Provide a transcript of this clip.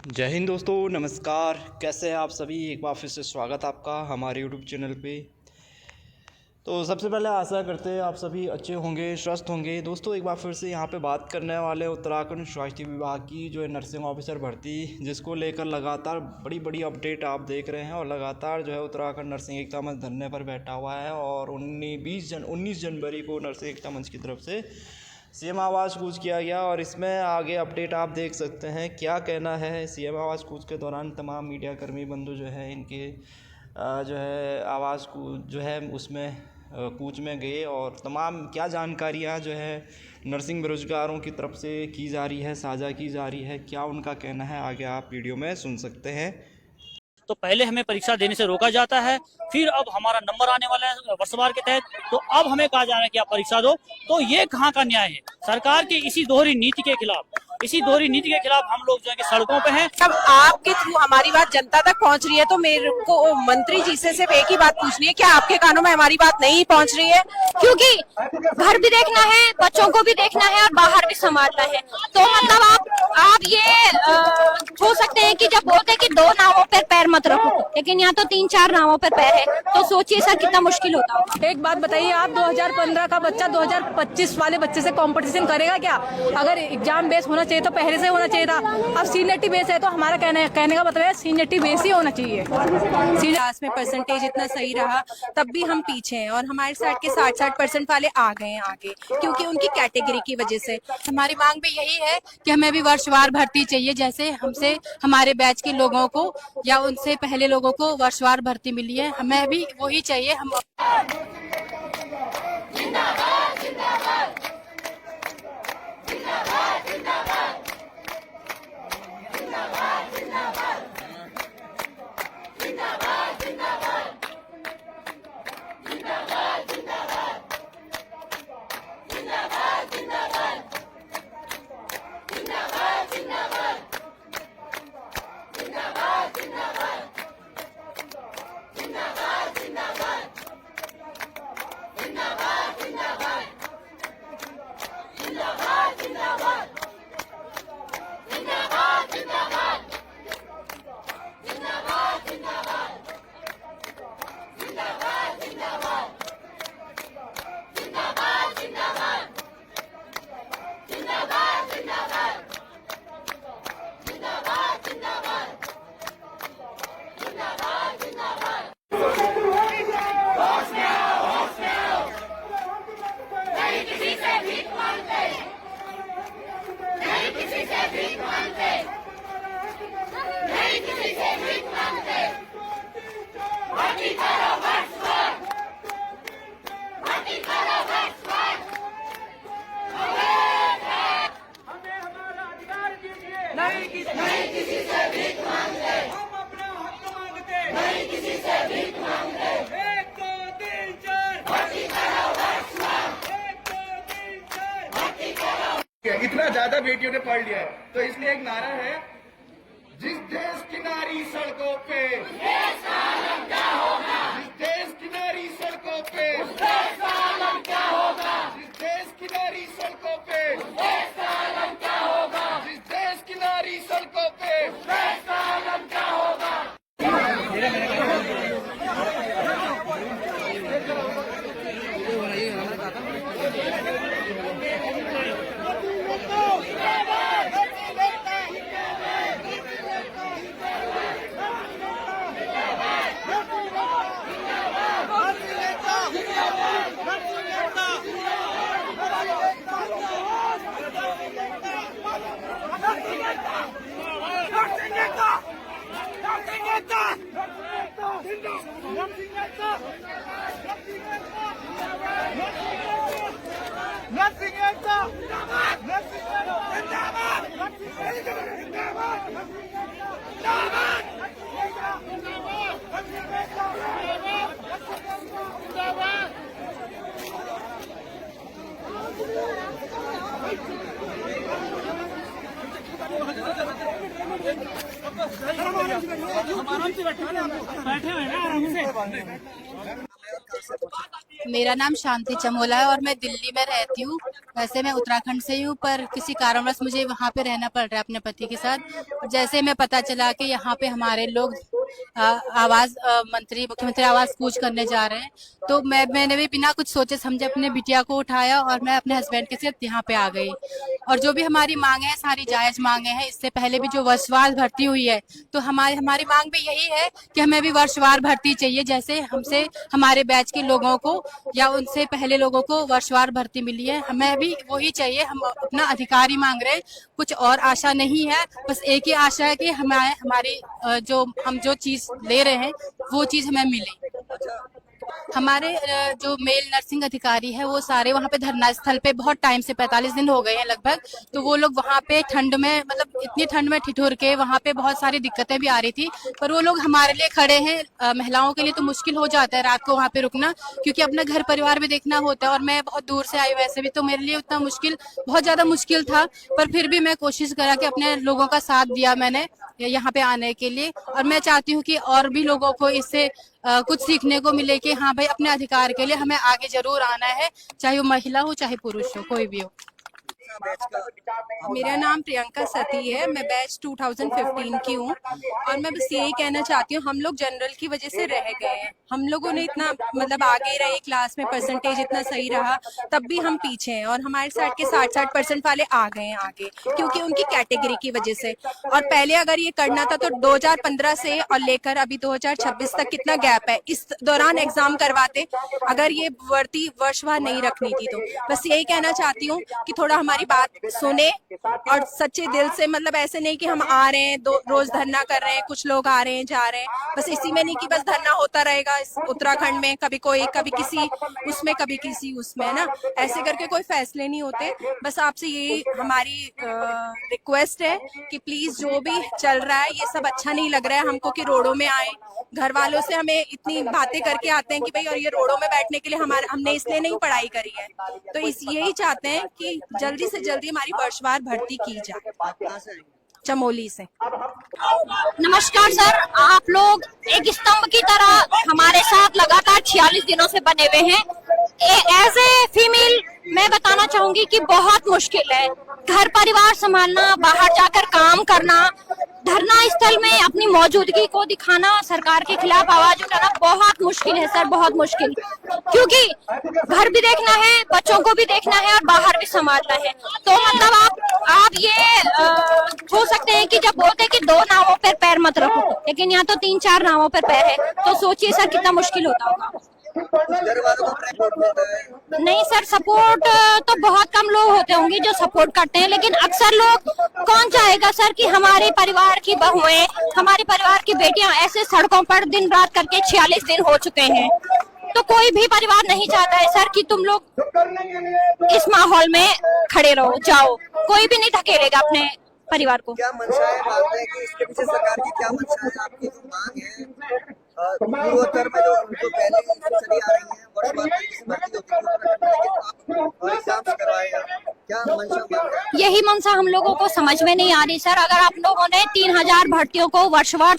जय हिंद दोस्तों, नमस्कार। कैसे हैं आप सभी? एक बार फिर से स्वागत आपका हमारे यूट्यूब चैनल पे। तो सबसे पहले आशा करते हैं आप सभी अच्छे होंगे, स्वस्थ होंगे। दोस्तों, एक बार फिर से यहाँ पे बात करने वाले उत्तराखंड स्वास्थ्य विभाग की जो है नर्सिंग ऑफिसर भर्ती, जिसको लेकर लगातार बड़ी बड़ी अपडेट आप देख रहे हैं। और लगातार जो है उत्तराखंड नर्सिंग एकता मंच धरने पर बैठा हुआ है। और 19 जनवरी को नर्सिंग एकता मंच की तरफ से सीएम आवास कूच किया गया। और इसमें आगे अपडेट आप देख सकते हैं। क्या कहना है सीएम आवास कूच के दौरान तमाम मीडिया कर्मी बंधु जो है इनके जो है आवास कूच जो है उसमें कूच में गए। और तमाम क्या जानकारियाँ जो है नर्सिंग बेरोजगारों की तरफ से की जा रही है, साझा की जा रही है, क्या उनका कहना है, आगे आप वीडियो में सुन सकते हैं। तो पहले हमें परीक्षा देने से रोका जाता है, फिर अब हमारा नंबर आने वाला है वर्षवार के तहत, तो अब हमें कहा जा रहा है कि आप परीक्षा दो। तो ये कहाँ का न्याय है? सरकार की इसी दोहरी नीति के खिलाफ हम लोग जो है कि सड़कों पे हैं। अब आपके थ्रू हमारी बात जनता तक पहुंच रही है, तो मेरे को मंत्री जी से सिर्फ एक ही बात पूछनी है, क्या आपके कानों में हमारी बात नहीं पहुंच रही है? क्योंकि घर भी देखना है, बच्चों को भी देखना है और बाहर भी संभालना है। तो मतलब आप ये सोच सकते हैं कि जब बोलते हैं कि 2 नावों पर पैर मत रखो, लेकिन यहाँ तो 3-4 नावों पर पैर है। तो सोचिए सर कितना मुश्किल होता होगा। एक बात बताइए, आप 2015 का बच्चा 2025 वाले बच्चे से कंपटीशन करेगा क्या? अगर एग्जाम बेस होना चाहिए तो पहले से होना चाहिए था। अब सीनियरिटी बेस है, तो हमारा कहने का मतलब है सीनियरिटी बेस ही होना चाहिए। क्लास में परसेंटेज इतना सही रहा तब भी हम पीछे हैं, और हमारे साइड के 60% वाले आ गए हैं आगे, क्योंकि उनकी कैटेगरी की वजह से। हमारी मांग भी यही है कि हमें भी वर्षवार भर्ती चाहिए, जैसे हमसे हमारे बैच के लोगों को या उनसे पहले लोगों को वर्षवार भर्ती मिली है, हमें भी वही चाहिए। हम नहीं किसी से भीख मांगते, हम अपना हक मांगते, नहीं किसी से भीख मांगते। 1 2 3 4 भर्ती करो वर्षवार, 1 2 3 4 भर्ती करो। इतना ज्यादा बेटियों ने पढ़ लिया है, तो इसलिए एक नारा है, जिस देश की नारी सड़कों पे उस देश का आलम क्या होगा, जिस देश की नारी सड़कों पे उस देश का आलम क्या होगा, जिस देश की नारी सड़कों पे उस देश का आलम क्या होगा, जिस देश की नारी सड़कों पे उस देश का आलम क्या होगा। मेरा नाम शांति चमोला है और मैं दिल्ली में रहती हूँ। वैसे मैं उत्तराखंड से ही हूँ, पर किसी कारणवश मुझे वहाँ पे रहना पड़ रहा है अपने पति के साथ। जैसे मैं पता चला कि यहाँ पे हमारे लोग मुख्यमंत्री आवास कूच करने जा रहे हैं, तो मैंने भी बिना कुछ सोचे समझे अपने बिटिया को उठाया और मैं अपने हस्बैंड के साथ यहाँ पे आ गई। और जो भी हमारी मांगे हैं सारी जायज मांगे हैं। इससे पहले भी जो वर्षवार भर्ती हुई है, तो हमारी मांग भी यही है कि हमें भी वर्षवार भर्ती चाहिए, जैसे हमसे हमारे बैच के लोगों को या उनसे पहले लोगों को वर्षवार भर्ती मिली है, हमें भी वही चाहिए। हम अपना अधिकार ही मांग रहे हैं, कुछ और आशा नहीं है। बस एक ही आशा है कि हमारी हम जो चीज ले रहे हैं वो चीज हमें मिले। हमारे जो मेल नर्सिंग अधिकारी है वो सारे वहाँ पे धरना स्थल पे बहुत टाइम से 45 दिन हो गए हैं लगभग, तो वो लोग वहाँ पे ठंड में, मतलब इतनी ठंड में ठिठुर के, वहाँ पे बहुत सारी दिक्कतें भी आ रही थी, पर वो लोग हमारे लिए खड़े हैं। महिलाओं के लिए तो मुश्किल हो जाता है रात को वहाँ पे रुकना, क्योंकि अपना घर परिवार भी देखना होता है, और मैं बहुत दूर से आई, वैसे भी तो मेरे लिए उतना बहुत ज्यादा मुश्किल था, पर फिर भी मैं कोशिश करा कि अपने लोगों का साथ दिया मैंने यहाँ पे आने के लिए। और मैं चाहती हूँ कि और भी लोगों को इससे कुछ सीखने को मिले कि हाँ भाई, अपने अधिकार के लिए हमें आगे जरूर आना है, चाहे वो महिला हो चाहे पुरुष हो, कोई भी हो। मेरा नाम प्रियंका सती है, मैं बैच 2015 की हूँ, और मैं बस यही कहना चाहती हूँ, हम लोग जनरल की वजह से रह गए हैं। हम लोगों ने इतना मतलब आगे रहे क्लास में, परसेंटेज इतना सही रहा, तब भी हम पीछे हैं, और हमारे साइड के 60% वाले आ गए हैं आगे, क्योंकि उनकी कैटेगरी की वजह से। और पहले अगर ये करना था तो 2015 से और लेकर अभी 2026 तक कितना गैप है, इस दौरान एग्जाम करवाते अगर ये भर्ती वर्षवार नहीं रखनी थी। तो बस यही कहना चाहती हूँ कि थोड़ा हमारी बात सुने और सच्चे दिल से, मतलब ऐसे नहीं कि हम आ रहे हैं रोज धरना कर रहे हैं, कुछ लोग आ रहे हैं जा रहे हैं, बस इसी में नहीं कि बस धरना होता रहेगा इस उत्तराखंड में, कभी कोई कभी किसी उसमें कभी किसी उसमें, ना ऐसे करके कोई फैसले नहीं होते। बस आपसे यही हमारी रिक्वेस्ट है कि प्लीज जो भी चल रहा है ये सब अच्छा नहीं लग रहा है हमको, कि रोडों में आए, घर वालों से हमें इतनी बातें करके आते हैं कि भाई, और ये रोडों में बैठने के लिए हमने इसलिए नहीं पढ़ाई करी है, तो यही चाहते हैं कि जल्दी से जल्दी हमारी वर्षवार भर्ती की जाए। चमोली से। नमस्कार सर, आप लोग एक स्तंभ की तरह हमारे साथ लगातार 46 दिनों से बने हुए हैं। एज ए फीमेल मैं बताना चाहूंगी कि बहुत मुश्किल है घर परिवार संभालना, बाहर जाकर काम करना, धरना स्थल में अपनी मौजूदगी को दिखाना, सरकार के खिलाफ आवाज उठाना बहुत मुश्किल है सर, बहुत मुश्किल, क्योंकि घर भी देखना है, बच्चों को भी देखना है और बाहर भी संभालना है। तो मतलब आप ये हो सकते हैं कि जब बोलते हैं कि 2 नावों पर पैर मत रखो, लेकिन यहाँ तो 3-4 नावों पर पैर है, तो सोचिए सर कितना मुश्किल होता होगा। नहीं सर, सपोर्ट तो बहुत कम लोग होते होंगे जो सपोर्ट करते हैं, लेकिन अक्सर लोग, कौन चाहेगा सर कि हमारे परिवार की बहुएं, हमारे परिवार की बेटियां ऐसे सड़कों पर दिन रात करके 46 दिन हो चुके हैं, तो कोई भी परिवार नहीं चाहता है सर कि तुम लोग इस माहौल में खड़े रहो, जाओ, कोई भी नहीं धकेलेगा अपने परिवार को। क्या मंशा है, मानते हैं कि इसके पीछे सरकार की क्या मंशा है? आपकी जो मांग है पूर्वोत्तर में जो उनको पहले चली आ रही है, वर्षवार भर्ती होती है, एग्जाम करवाएगा, क्या मंशा? यही मंशा हम लोगों को समझ में नहीं आ रही सर। अगर आप लोगों ने 3000 भर्तियों को वर्षवार